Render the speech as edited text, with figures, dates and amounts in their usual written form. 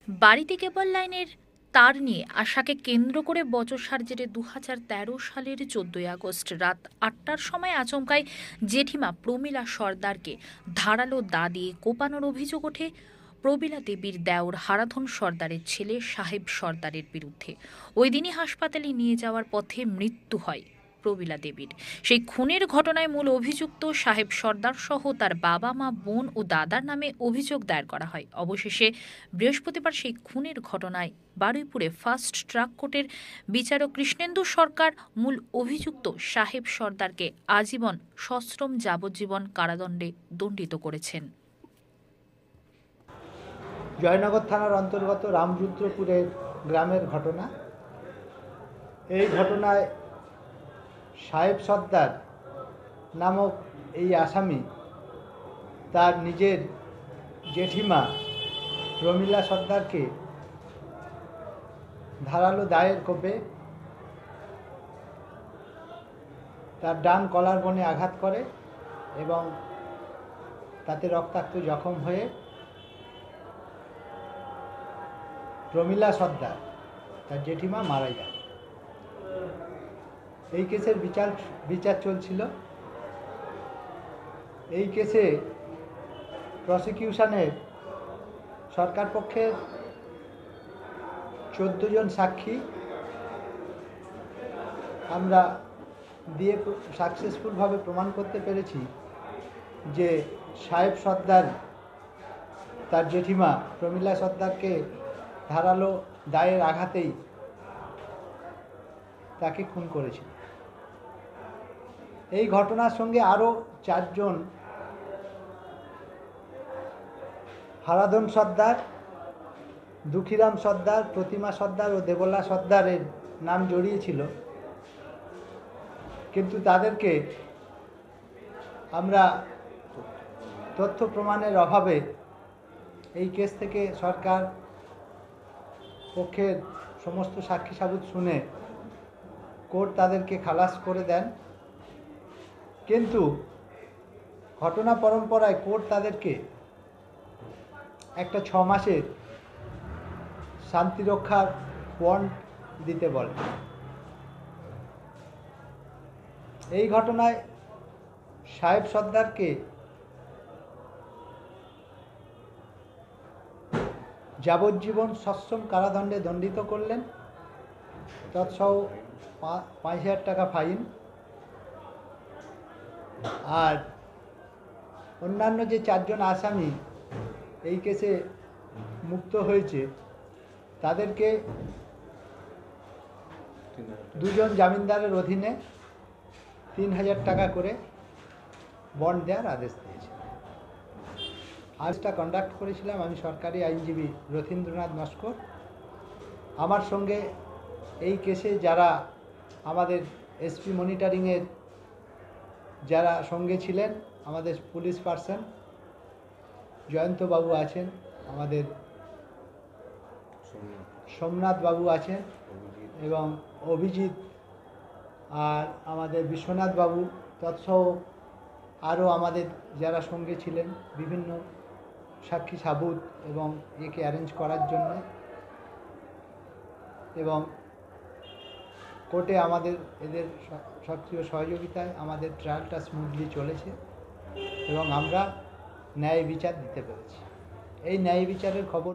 বাড়িতে কেবল লাইনের তার নিয়ে আশাকে কেন্দ্র করে বচসার জেরে 2013 সালের 14 আগস্ট রাত 8টার সময় আচমকাই জেঠিমা প্রমীলা সর্দারকে ধারালো দা দিয়ে কোপানোর অভিযোগ ওঠে প্রমীলা দেবীর দেওর হারাধন সর্দারের ছেলে সাহেব সর্দারের বিরুদ্ধে। ওই দিনই হাসপাতালে নিয়ে যাওয়ার পথে মৃত্যু হয় প্রমীলা দেবীর। সেই খুনের ঘটনায় মূল অভিযুক্ত সাহেব সর্দার সহ তার বাবা, মা, বোন ও দাদার নামে অভিযোগ দায়ের করা হয়। অবশেষে বৃহস্পতিবার সেই খুনের ঘটনায় বারুইপুরে ফার্স্ট ট্র্যাক কোর্টের বিচারক কৃষ্ণেন্দু সরকার মূল অভিযুক্ত সাহেব সর্দারকে আজীবন সশ্রম যাবজ্জীবন কারাদণ্ডে দণ্ডিত করেছেন। জয়নগর থানার অন্তর্গত রামরুদ্রপুরের গ্রামের ঘটনা। এই ঘটনায় সাহেব সর্দার নামক এই আসামি তার নিজের জেঠিমা প্রমীলা সর্দারকে ধারালো দায়ের কোপে তার ডান কলার বনে আঘাত করে এবং তাতে রক্তাক্ত জখম হয়ে প্রমীলা সর্দার তার জেঠিমা মারা যায়। এই কেসের বিচার চলছিল। এই কেসে প্রসিকিউশনের সরকার পক্ষের 14 জন সাক্ষী আমরা দিয়ে সাকসেসফুলভাবে প্রমাণ করতে পেরেছি যে সাহেব সর্দার তার জেঠিমা প্রমীলা সর্দারকে ধারালো দায়ের আঘাতেই তাকে খুন করেছিল। এই ঘটনার সঙ্গে আরও 4 জন হারাধন সর্দার, দুঃখীরাম সর্দার, প্রতিমা সর্দার ও দেবলা সর্দারের নাম জড়িয়েছিল, কিন্তু তাদেরকে আমরা তথ্য প্রমাণের অভাবে এই কেস থেকে সরকার পক্ষের সমস্ত সাক্ষী সাবুত শুনে কোর্ট তাদেরকে খালাস করে দেন। কিন্তু ঘটনা পরম্পরায় কোর্ট তাদেরকে একটা 6 মাসের শান্তিরক্ষার বন্ড দিতে বলে। এই ঘটনায় সাহেব সর্দারকে যাবজ্জীবন সশ্রম কারাদণ্ডে দণ্ডিত করলেন, তৎসহ 5,000 টাকা ফাইন। আর অন্যান্য যে 4 জন আসামি এই কেসে মুক্ত হয়েছে তাদেরকে 2 জন জামিনদারের অধীনে 3,000 টাকা করে বন্ড দেওয়ার আদেশ দিয়েছে। আজটা কন্ডাক্ট করেছিলাম আমি সরকারি আইনজীবী রথীন্দ্রনাথ নস্কর। আমার সঙ্গে এই কেসে যারা আমাদের এসপি মনিটরিংয়ের যারা সঙ্গে ছিলেন, আমাদের পুলিশ পার্সন জয়ন্তবাবু আছেন, আমাদের সোমনাথ বাবু আছেন এবং অভিজিৎ, আর আমাদের বিশ্বনাথ বাবু, তৎসহ আরও আমাদের যারা সঙ্গে ছিলেন বিভিন্ন সাক্ষী সাবুত এবং একে অ্যারেঞ্জ করার জন্য। এবং কোর্টে আমাদের এদের সক্রিয় সহযোগিতায় আমাদের ট্রায়ালটা স্মুথলি চলেছে এবং আমরা ন্যায় বিচার দিতে পেরেছি। এই ন্যায় বিচারের খবর